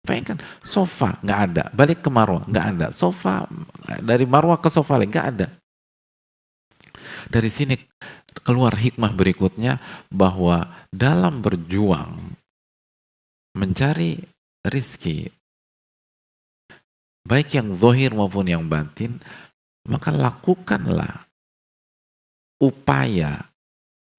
Bayangkan, sofa nggak ada, balik ke Marwah nggak ada, sofa dari Marwah ke sofa lagi nggak ada. Dari sini keluar hikmah berikutnya bahwa dalam berjuang mencari rizki, baik yang zahir maupun yang batin, maka lakukanlah upaya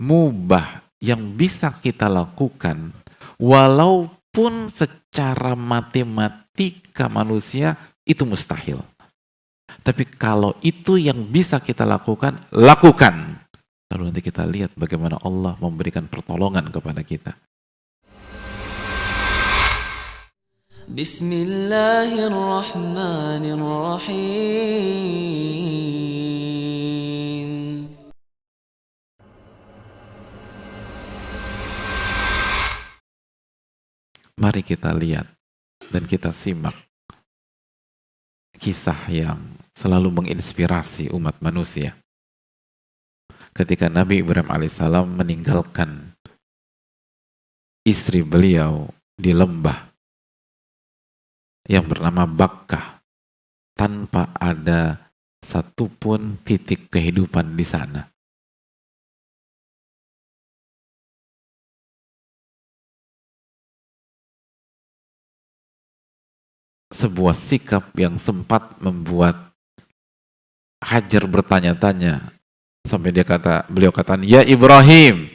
mubah yang bisa kita lakukan walaupun secara matematika manusia itu mustahil. Tapi kalau itu yang bisa kita lakukan, lakukan. Lalu nanti kita lihat bagaimana Allah memberikan pertolongan kepada kita. Bismillahirrahmanirrahim. Mari kita lihat dan kita simak kisah yang selalu menginspirasi umat manusia. Ketika Nabi Ibrahim alaihissalam meninggalkan istri beliau di lembah yang bernama Bakkah tanpa ada satupun titik kehidupan di sana. Sebuah sikap yang sempat membuat Hajar bertanya-tanya sampai beliau kata, "Ya Ibrahim,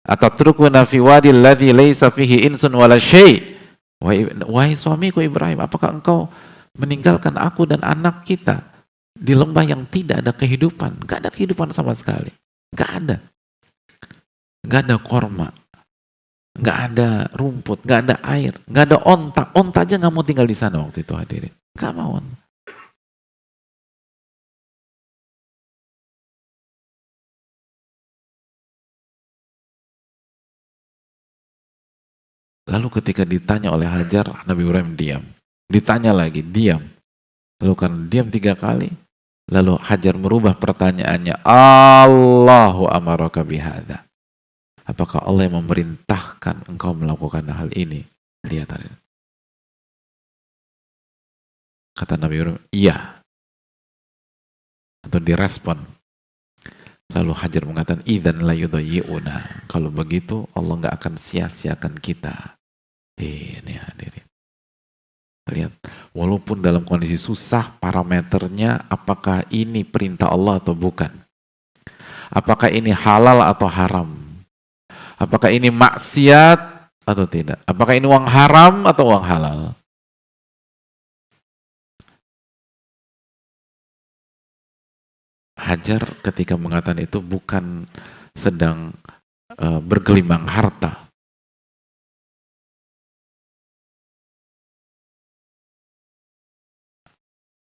atatrukuna fi wadi alladhi laysa fihi insun wala syai'?" Wahai suamiku Ibrahim, apakah engkau meninggalkan aku dan anak kita di lembah yang tidak ada kehidupan? Gak ada kehidupan sama sekali. Gak ada. Gak ada korma. Gak ada rumput, gak ada air, gak ada onta. Onta aja gak mau tinggal di sana waktu itu, hadirin. Gak mau. Lalu ketika ditanya oleh Hajar, Nabi Ibrahim diam. Ditanya lagi, diam. Lalu karena diam 3 kali, lalu Hajar merubah pertanyaannya, Allahu amaraka bihadza. Apakah Allah yang memerintahkan engkau melakukan hal ini? Lihat. Kata Nabi Ibrahim, iya. Atau direspon. Lalu Hajar mengatakan, idzan la yudayyi'una. Kalau begitu Allah nggak akan sia-siakan kita. Ini hadirin. Lihat, walaupun dalam kondisi susah parameternya, apakah ini perintah Allah atau bukan? Apakah ini halal atau haram? Apakah ini maksiat atau tidak? Apakah ini uang haram atau uang halal? Hajar ketika mengatakan itu bukan sedang bergelimang harta.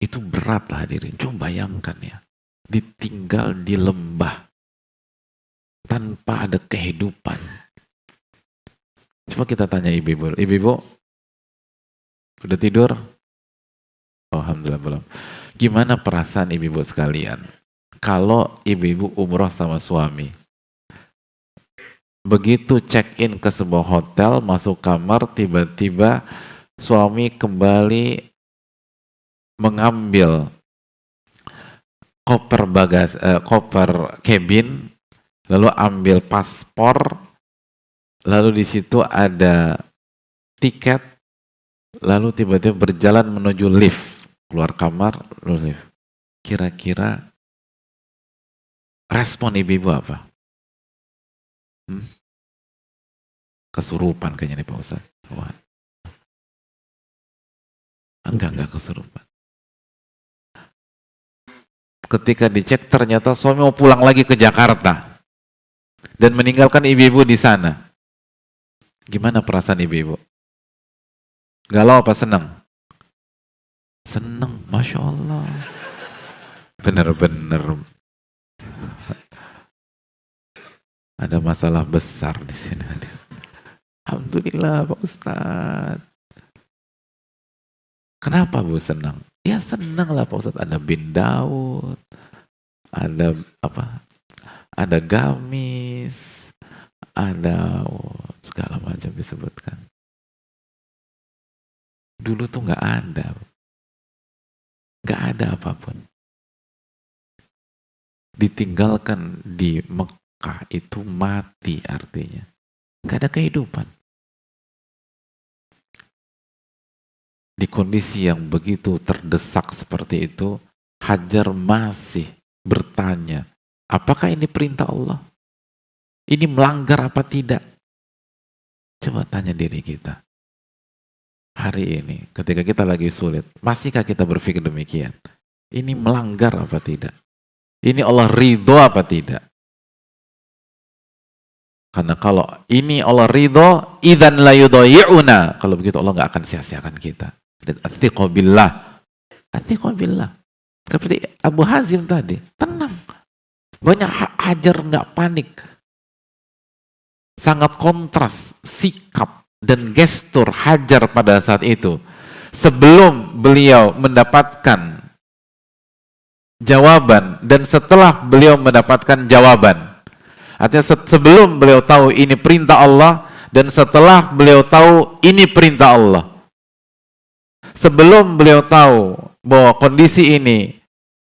Itu berat lah hadirin. Coba bayangkan ya. Ditinggal di lembah. Tanpa ada kehidupan. Coba kita tanya ibu-ibu. Ibu-ibu, udah tidur? Oh, alhamdulillah belum. Gimana perasaan ibu-ibu sekalian? Kalau ibu-ibu umroh sama suami. Begitu check-in ke sebuah hotel, masuk kamar, tiba-tiba suami kembali mengambil koper cabin, lalu ambil paspor, lalu di situ ada tiket, lalu tiba-tiba berjalan menuju lift, keluar kamar, lalu lift. Kira-kira respon ibu-ibu apa? Kesurupan kayaknya nih Pak Ustaz. Wah. Enggak kesurupan. Ketika dicek ternyata suami mau pulang lagi ke Jakarta dan meninggalkan ibu-ibu di sana. Gimana perasaan ibu-ibu? Galau apa senang? Senang, Masya Allah. Bener-bener ada masalah besar di sini. Alhamdulillah Pak Ustadz. Kenapa Bu senang? Ya senang lah Pak Ustadz, ada bin Daud, ada apa? Ada gamis, ada segala macam disebutkan. Dulu tuh nggak ada. Nggak ada apapun. Ditinggalkan di Mekah itu mati artinya. Nggak ada kehidupan. Di kondisi yang begitu terdesak seperti itu, Hajar masih bertanya, apakah ini perintah Allah? Ini melanggar apa tidak? Coba tanya diri kita. Hari ini, ketika kita lagi sulit, masihkah kita berpikir demikian? Ini melanggar apa tidak? Ini Allah ridho apa tidak? Karena kalau ini Allah ridho, idzan la yudhayyuna. Kalau begitu Allah nggak akan sia-siakan kita. Dan athiqu billah. Athiqu billah. Seperti Abu Hazim tadi, tenang. Banyak Hajar nggak panik. Sangat kontras sikap dan gestur Hajar pada saat itu. Sebelum beliau mendapatkan jawaban dan setelah beliau mendapatkan jawaban. Artinya sebelum beliau tahu ini perintah Allah dan setelah beliau tahu ini perintah Allah. Sebelum beliau tahu bahwa kondisi ini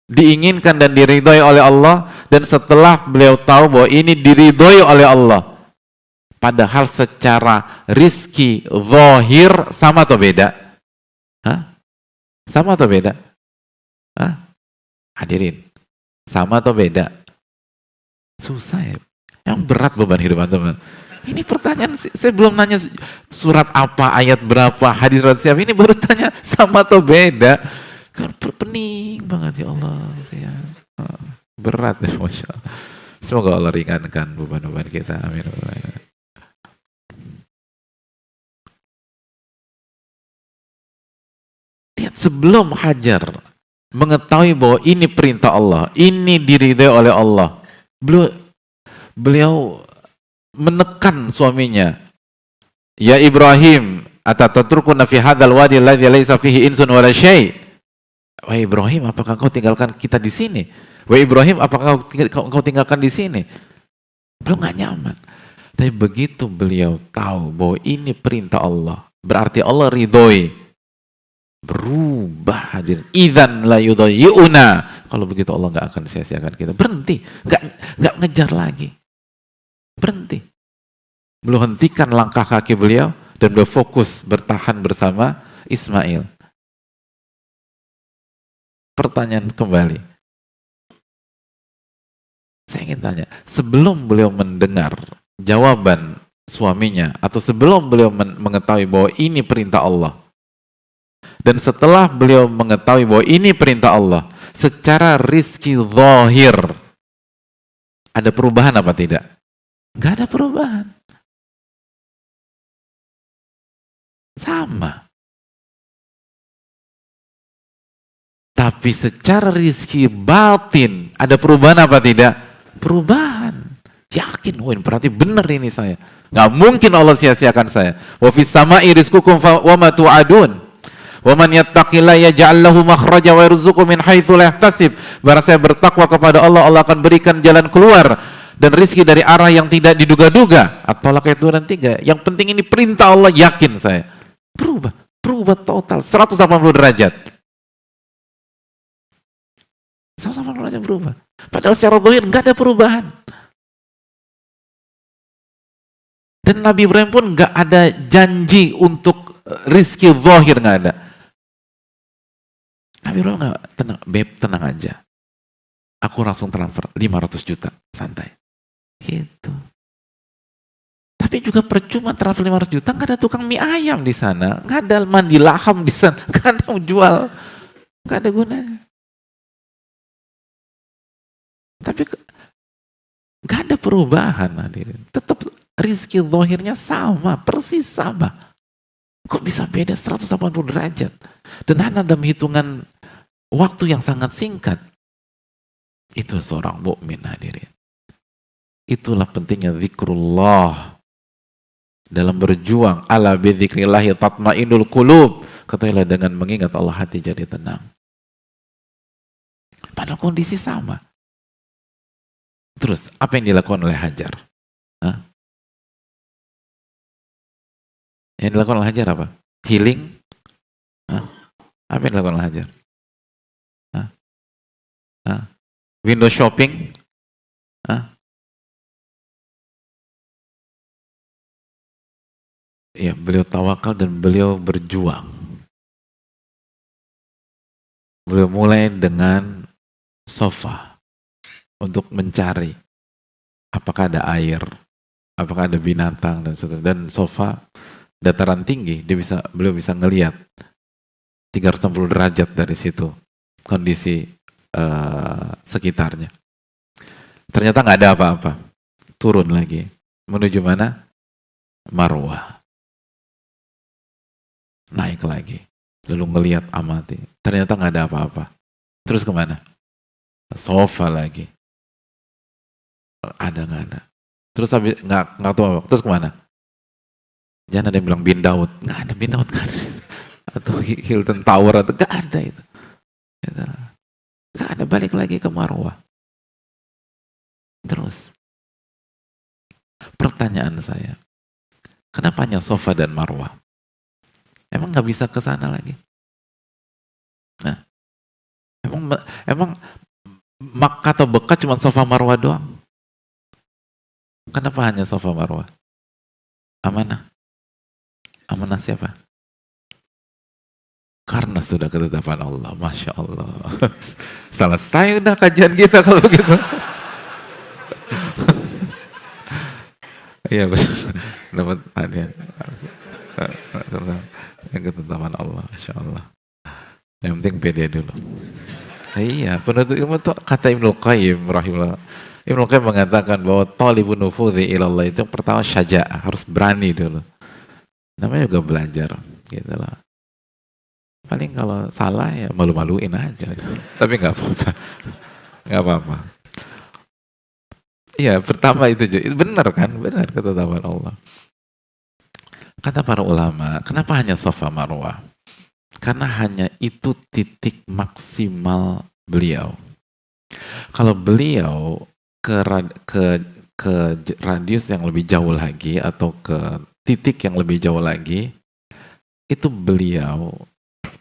diinginkan dan diridhoi oleh Allah dan setelah beliau tahu bahwa ini diridhoi oleh Allah. Padahal secara rizki zahir sama atau beda? Hah? Sama atau beda? Hah? Hadirin, sama atau beda? Susah ya. Yang berat beban hidup teman. Ini pertanyaan, saya belum nanya surat apa, ayat berapa, hadis surat siapa. Ini baru tanya sama atau beda. Kan pening banget ya Allah. Berat ya, Masya Allah. Semoga Allah ringankan beban-beban kita. Amin. Lihat, sebelum Hajar mengetahui bahwa ini perintah Allah, ini diridhai oleh Allah, beliau menekan suaminya, ya Ibrahim, atatatrukunna fi hadzal wadi alladzi laisa fihi insun wala syai'. Wahai Ibrahim, apakah kau tinggalkan kita di sini? Wahai Ibrahim, apakah kau tinggalkan di sini? Belum nggak nyaman. Tapi begitu beliau tahu bahwa ini perintah Allah, berarti Allah ridhoi, berubah hadir. Idzan la yudhayyuna. Kalau begitu Allah nggak akan sia-siakan kita. Berhenti, nggak ngejar lagi. Berhenti. Beliau hentikan langkah kaki beliau dan beliau fokus bertahan bersama Ismail. Pertanyaan kembali. Saya ingin tanya, sebelum beliau mendengar jawaban suaminya atau sebelum beliau mengetahui bahwa ini perintah Allah dan setelah beliau mengetahui bahwa ini perintah Allah, secara rizki zahir ada perubahan apa tidak? Nggak ada perubahan. Sama. Tapi secara rizki batin ada perubahan apa tidak? Perubahan. Yakin, wah berarti benar ini saya. Nggak mungkin Allah sia-siakan saya. Wa fis sama'i rizqukum wa ma tu'adun. Wa man yattaqillaha yaj'al lahu makhraja wa yarzuqhu min haitsu la yahtasib. Barang saya bertakwa kepada Allah, Allah akan berikan jalan keluar dan rizki dari arah yang tidak diduga-duga. At-Talaq ayat 2 dan 3. Yang penting ini perintah Allah, yakin saya. Berubah total 180 derajat. 180 derajat berubah. Padahal secara zahir nggak ada perubahan. Dan Nabi Ibrahim pun nggak ada janji untuk rizki zahir, nggak ada. Nabi Ibrahim nggak, tenang, beb, tenang aja. Aku langsung transfer 500 juta, santai. Gitu. Tapi juga percuma transfer 500 juta, nggak ada tukang mie ayam di sana, nggak ada mandi laham di sana, nggak ada yang jual, nggak ada gunanya. Tapi nggak ada perubahan, hadirin. Tetap rizki zahirnya sama, persis sama. Kok bisa beda 180 derajat? Dan hanya dalam hitungan waktu yang sangat singkat. Itu seorang mukmin, hadirin. Itulah pentingnya zikrullah. Dalam berjuang, ala bidzikrillahi tatmainul qulub. Ketahuilah dengan mengingat Allah hati jadi tenang. Padahal kondisi sama. Terus, apa yang dilakukan oleh Hajar? Hah? Yang dilakukan oleh Hajar apa? Healing Apa yang dilakukan Al-Hajjar? Hah? Hah? Window shopping? Hah? Ya, beliau tawakal dan beliau berjuang. Beliau mulai dengan sofa untuk mencari apakah ada air, apakah ada binatang dan seterusnya. Dan sofa dataran tinggi, beliau bisa ngelihat 360 derajat dari situ kondisi sekitarnya. Ternyata nggak ada apa-apa. Turun lagi menuju mana? Marwah. Naik lagi. Lalu ngelihat amati. Ternyata nggak ada apa-apa. Terus kemana? Sofa lagi. Ada nggak ada? Terus habis nggak tahu apa. Terus kemana? Jangan ada yang bilang Bin Daud. Nggak ada Bin Daud, nggak ada. Atau Hilton Tower atau nggak ada itu. Nggak ada. Balik lagi ke Marwah. Terus pertanyaan saya, kenapa hanya Sofa dan Marwah? Emang nggak bisa ke sana lagi? Nah, emang Makkah atau Bekah cuma Sofa Marwah doang? Kenapa hanya Sofa Marwah? Amanah. Amanah siapa? Karena sudah ketetapan Allah. Masya Allah. Selesai udah kajian kita kalau begitu. Iya betul. Dapat hadiah. Yang ketetapan Allah. Masya Allah. Yang penting pede dulu. Iya, penuntut ilmu itu kata Ibnul Qayyim rahimahullah. Ibnul Qayyim mengatakan bahwa talibun nufudhi ilallah itu pertama syaja'ah, harus berani dulu. Namanya juga belajar, gitu loh. Paling kalau salah ya malu-maluin aja. Tapi nggak apa-apa. Nggak apa-apa. Iya, pertama itu benar kan? Benar ketetapan Allah. Kata para ulama, kenapa hanya Sofa Marwah? Karena hanya itu titik maksimal beliau. Kalau beliau ke radius yang lebih jauh lagi atau ke titik yang lebih jauh lagi, itu beliau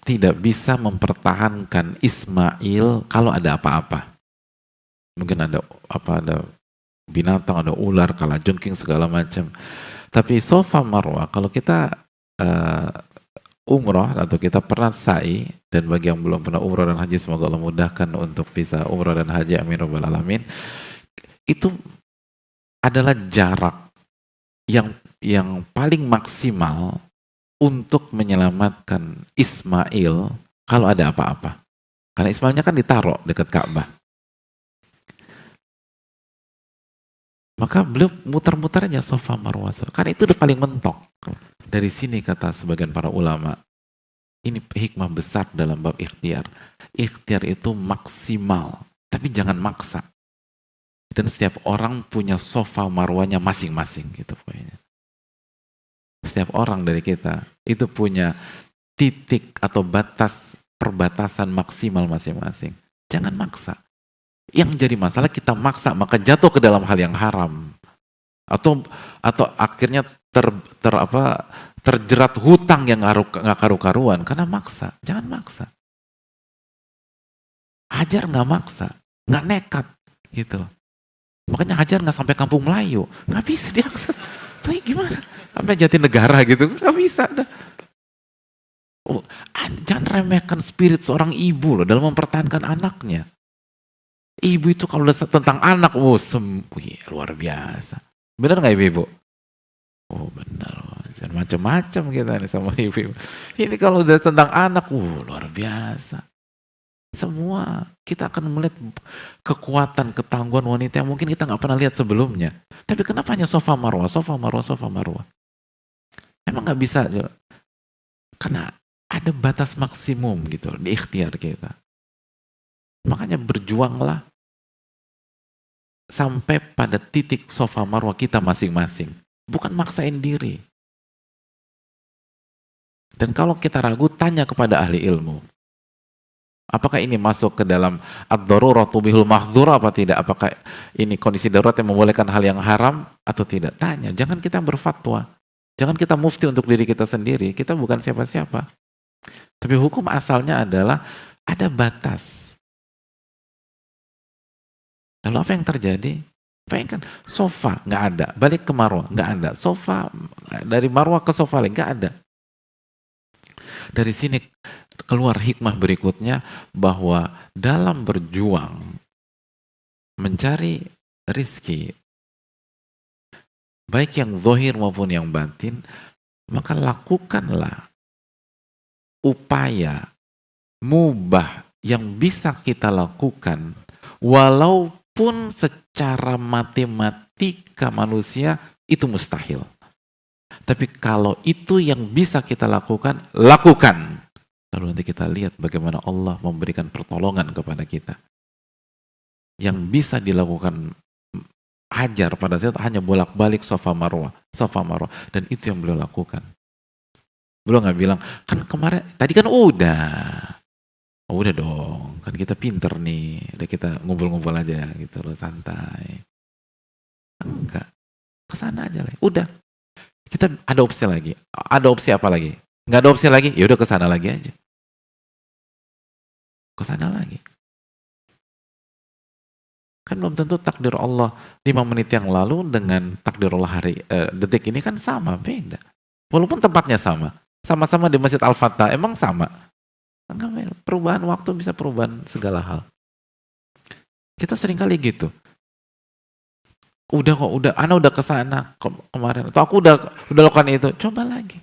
tidak bisa mempertahankan Ismail kalau ada apa-apa. Mungkin ada binatang, ada ular, kalajengking segala macam. Tapi Sofa Marwah, kalau kita umroh atau kita pernah sa'i, dan bagi yang belum pernah umroh dan haji, semoga Allah mudahkan untuk bisa umroh dan haji, amin rabbal alamin. Itu adalah jarak yang paling maksimal untuk menyelamatkan Ismail kalau ada apa-apa. Karena Ismailnya kan ditaruh dekat Ka'bah. Maka beliau muter-muter aja Sofa Marwah. Karena itu udah paling mentok. Dari sini kata sebagian para ulama, ini hikmah besar dalam bab ikhtiar. Ikhtiar itu maksimal, tapi jangan maksa. Dan setiap orang punya Sofa Marwahnya masing-masing gitu pokoknya. Setiap orang dari kita itu punya titik atau perbatasan maksimal masing-masing. Jangan maksa. Yang jadi masalah kita maksa, maka jatuh ke dalam hal yang haram. Atau akhirnya terjerat hutang yang nggak karu-karuan karena maksa. Jangan maksa. Hajar nggak maksa, nggak nekat gitu. Makanya Hajar nggak sampai Kampung Melayu, nggak bisa diakses. Tapi gimana? Sampai Jatinegara gitu, nggak bisa. Jangan remehkan spirit seorang ibu loh dalam mempertahankan anaknya. Ibu itu kalau udah tentang anak, luar biasa. Benar nggak ibu? Oh benar, macam-macam kita nih sama ibu. Ini kalau udah tentang anak, luar biasa. Semua kita akan melihat kekuatan, ketangguhan wanita yang mungkin kita nggak pernah lihat sebelumnya. Tapi kenapa hanya Sofa Marwah, Sofa Marwah, Sofa Marwah? Emang nggak bisa? Karena ada batas maksimum gitu di ikhtiar kita. Makanya berjuanglah sampai pada titik Sofa Marwah kita masing-masing. Bukan maksain diri. Dan kalau kita ragu, tanya kepada ahli ilmu. Apakah ini masuk ke dalam ad-daruratu bihul mahdhur apa tidak? Apakah ini kondisi darurat yang membolehkan hal yang haram atau tidak? Tanya, jangan kita berfatwa. Jangan kita mufti untuk diri kita sendiri. Kita bukan siapa-siapa. Tapi hukum asalnya adalah ada batas. Lalu apa yang terjadi? Bayangkan, sofa nggak ada, balik ke Marwah nggak ada, sofa dari Marwah ke sofa lagi nggak ada. Dari sini keluar hikmah berikutnya bahwa dalam berjuang mencari rizki, baik yang zahir maupun yang batin, maka lakukanlah upaya mubah yang bisa kita lakukan walaupun secara matematika manusia itu mustahil. Tapi kalau itu yang bisa kita lakukan, lakukan. Lalu nanti kita lihat bagaimana Allah memberikan pertolongan kepada kita. Yang bisa dilakukan Hajar pada saat hanya bolak-balik Safa Marwah. Dan itu yang beliau lakukan. Beliau nggak bilang, kan kemarin, tadi kan udah. Oh, udah dong, kan kita pinter nih. Udah kita ngumpul-ngumpul aja gitu loh, santai. Enggak, kesana aja lah. Udah, kita ada opsi lagi. Ada opsi apa lagi? Nggak ada opsi lagi, ya udah kesana lagi aja. Kesana lagi. Kan belum tentu takdir Allah 5 menit yang lalu dengan takdir Allah detik ini kan sama, beda. Walaupun tempatnya sama. Sama-sama di Masjid Al-Fatah, emang sama. Enggak, perubahan waktu bisa perubahan segala hal. Kita sering kali gitu. Ana udah kesana kemarin. Atau aku udah lakukan itu, coba lagi.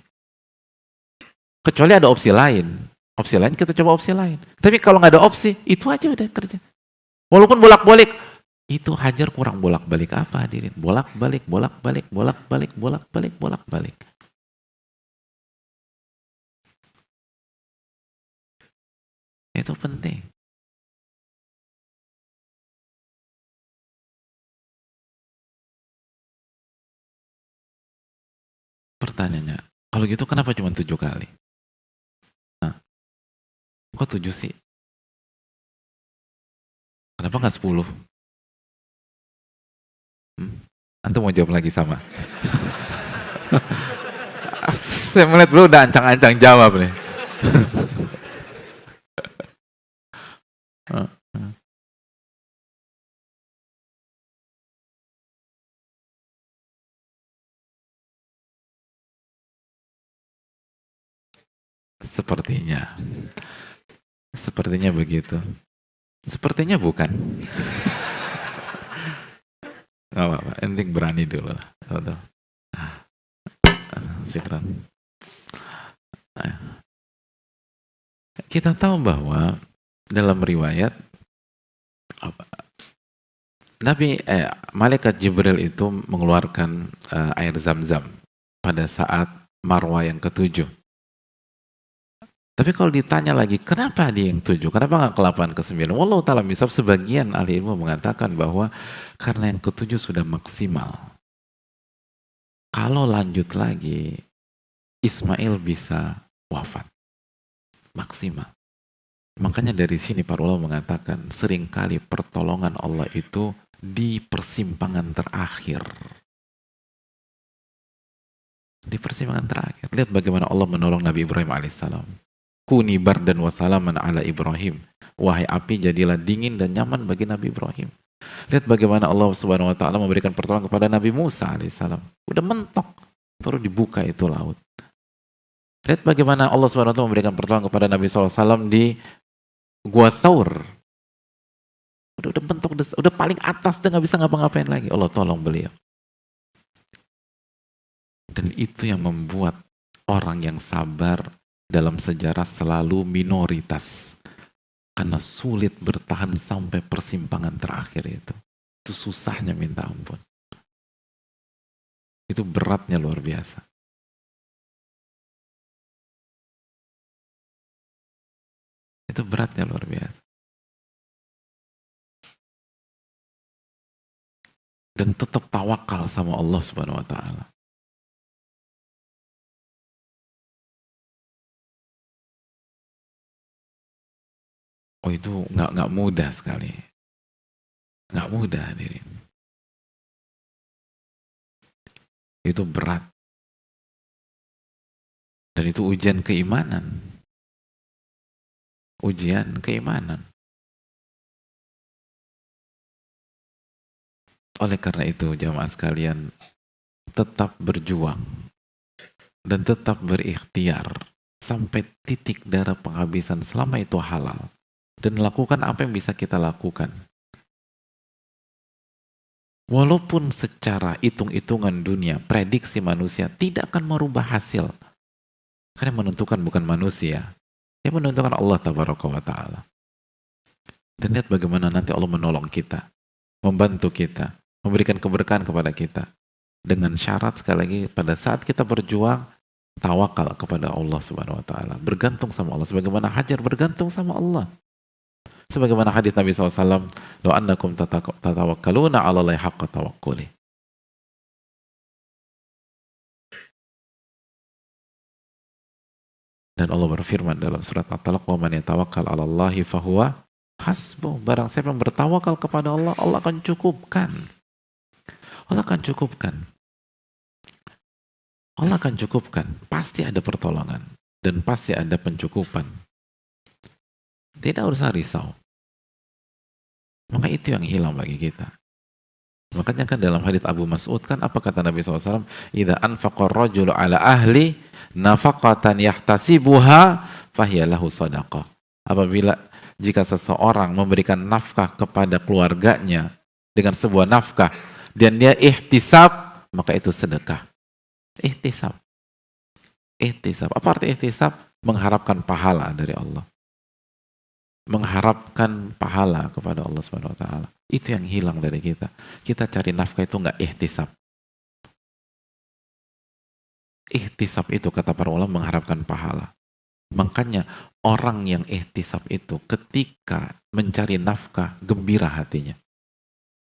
Kecuali ada opsi lain. Opsi lain kita coba opsi lain. Tapi kalau nggak ada opsi, itu aja udah kerja. Walaupun bolak-balik, itu Hajar kurang bolak-balik apa hadirin? Bolak-balik. Itu penting. Pertanyaannya, kalau gitu kenapa cuma 7 kali? Nah, kok 7 sih? Kenapa nggak 10? Antum mau jawab lagi sama? Saya melihat beliau udah ancang-ancang jawab nih. Sepertinya begitu. Sepertinya bukan. Gak apa-apa, penting berani dulu lah. Syukran. Kita tahu bahwa dalam riwayat malaikat Jibril itu mengeluarkan air zam-zam pada saat Marwah yang ke-7. Tapi kalau ditanya lagi, kenapa dia yang 7? Kenapa nggak ke-8, ke-9? Wallahu ta'ala misal, sebagian ahli ilmu mengatakan bahwa karena yang ke-7 sudah maksimal. Kalau lanjut lagi, Ismail bisa wafat. Maksimal. Makanya dari sini para ulama mengatakan seringkali pertolongan Allah itu di persimpangan terakhir. Di persimpangan terakhir. Lihat bagaimana Allah menolong Nabi Ibrahim alaihissalam. Kuni bardan wa salaman ala Ibrahim. Wahai api, jadilah dingin dan nyaman bagi Nabi Ibrahim. Lihat bagaimana Allah Subhanahu wa taala memberikan pertolongan kepada Nabi Musa alaihissalam. Udah mentok, baru dibuka itu laut. Lihat bagaimana Allah Subhanahu wa taala memberikan pertolongan kepada Nabi SAW di Gua Thaur. Udah bentuk, udah paling atas, udah nggak bisa ngapa-ngapain lagi. Allah tolong beliau. Dan itu yang membuat orang yang sabar dalam sejarah selalu minoritas. Karena sulit bertahan sampai persimpangan terakhir itu. Itu susahnya minta ampun. Itu beratnya luar biasa. Itu beratnya luar biasa. Dan tetap tawakal sama Allah Subhanahu wa taala. Oh, itu nggak mudah sekali. Nggak mudah hadirin. Itu berat. Dan itu ujian keimanan. ujian keimanan. Oleh karena itu jamaah sekalian, tetap berjuang dan tetap berikhtiar sampai titik darah penghabisan selama itu halal, dan lakukan apa yang bisa kita lakukan. Walaupun secara hitung-hitungan dunia, prediksi manusia tidak akan merubah hasil. Karena yang menentukan bukan manusia, yang menentukan Allah Tabaraka wa Ta'ala. Dan lihat bagaimana nanti Allah menolong kita, membantu kita, memberikan keberkahan kepada kita. Dengan syarat sekali lagi, pada saat kita berjuang, tawakal kepada Allah Subhanahu wa Ta'ala, bergantung sama Allah, sebagaimana Hajar bergantung sama Allah. Sebagaimana hadis Nabi SAW, "Lo annakum tatawakkaluna 'ala Allahi haqqa tawakkuli." Dan Allah berfirman dalam surat At-Talaq, "Wa man yatawakkal 'ala Allahi fahuwa hasbuh." Barang siapa yang bertawakal kepada Allah, Allah akan cukupkan. Allah akan cukupkan. Allah akan cukupkan. Pasti ada pertolongan dan pasti ada pencukupan. Tidak usah risau. Maka itu yang hilang bagi kita. Makanya kan dalam hadits Abu Mas'ud kan apa kata Nabi SAW? "Idza anfaqa ar-rajulu 'ala ahli nafaqatan yahtasibuha fahiya lahu shadaqah." Apabila jika seseorang memberikan nafkah kepada keluarganya dengan sebuah nafkah dan dia ihtisab, maka itu sedekah. Ihtisab. Ihtisab. Apa arti ihtisab? Mengharapkan pahala dari Allah. Mengharapkan pahala kepada Allah Subhanahu wa Ta'ala. Itu yang hilang dari kita. Kita cari nafkah itu enggak ihtisab. Ihtisab itu kata para ulama mengharapkan pahala. Makanya orang yang ihtisab itu ketika mencari nafkah gembira hatinya.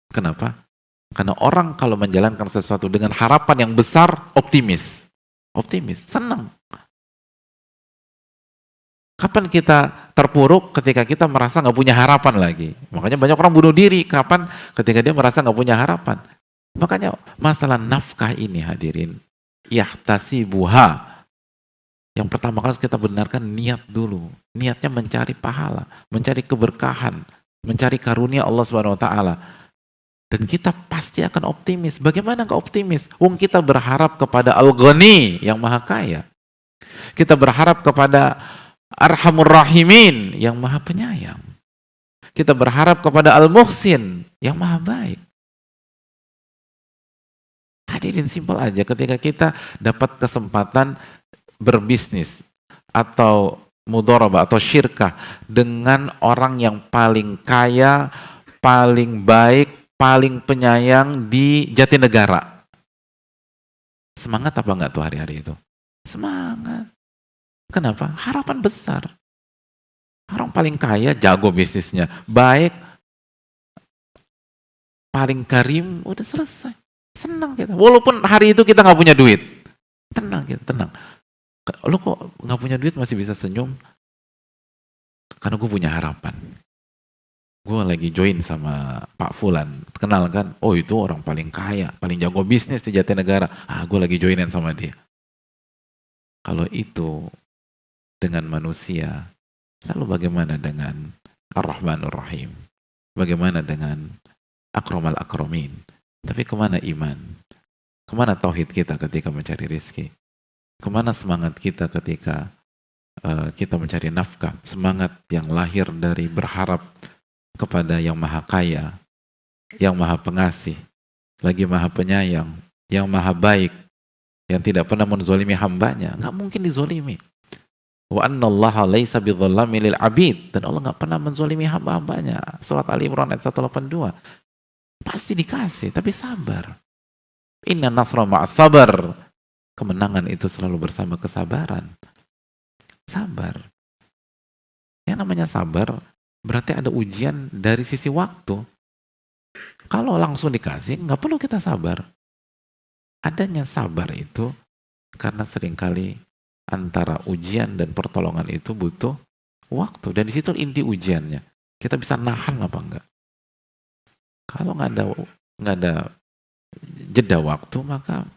Kenapa? Karena orang kalau menjalankan sesuatu dengan harapan yang besar, optimis. Optimis, senang. Kapan kita terpuruk? Ketika kita merasa nggak punya harapan lagi. Makanya banyak orang bunuh diri. Kapan? Ketika dia merasa nggak punya harapan. Makanya masalah nafkah ini hadirin, yahtasibuha. Yang pertama kali kita benarkan niat dulu. Niatnya mencari pahala, mencari keberkahan, mencari karunia Allah Subhanahu wa Ta'ala. Dan kita pasti akan optimis. Bagaimana nggak optimis? Wong kita berharap kepada Al-Ghani yang maha kaya. Kita berharap kepada Arhamur Rahimin yang maha penyayang. Kita berharap kepada Al-Muhsin yang maha baik. Hadirin, simpel aja, ketika kita dapat kesempatan berbisnis atau mudharabah atau syirkah dengan orang yang paling kaya, paling baik, paling penyayang di Jatinegara. Semangat apa enggak tuh hari-hari itu? Semangat. Kenapa? Harapan besar. Orang paling kaya, jago bisnisnya, baik, paling karim, udah selesai. Senang kita. Walaupun hari itu kita nggak punya duit, tenang kita, tenang. Lo kok nggak punya duit masih bisa senyum? Karena gue punya harapan. Gue lagi join sama Pak Fulan, kenal kan? Oh itu orang paling kaya, paling jago bisnis di Jatinegara. Gue lagi joinin sama dia. Kalau itu dengan manusia, lalu bagaimana dengan Ar-Rahmanur Rahim? Bagaimana dengan Akramal Akramin? Tapi kemana iman? Kemana tauhid kita ketika mencari rezeki? Kemana semangat kita ketika kita mencari nafkah? Semangat yang lahir dari berharap kepada yang maha kaya, yang maha pengasih, lagi maha penyayang, yang maha baik, yang tidak pernah menzalimi hambanya. Nggak mungkin dizalimi. Wa annallaha laisa bidzallami lil abid, dan Allah nggak pernah menzalimi hamba-hambanya. Surat Ali Imran ayat 182. Pasti dikasih, tapi sabar. Inna nasra ma'as sabar. Kemenangan itu selalu bersama kesabaran. Sabar. Yang namanya sabar berarti ada ujian dari sisi waktu. Kalau langsung dikasih, nggak perlu kita sabar. Adanya sabar itu karena seringkali antara ujian dan pertolongan itu butuh waktu, dan di situ inti ujiannya. Kita bisa nahan apa enggak? Kalau nggak ada jeda waktu, maka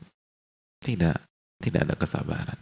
tidak ada kesabaran.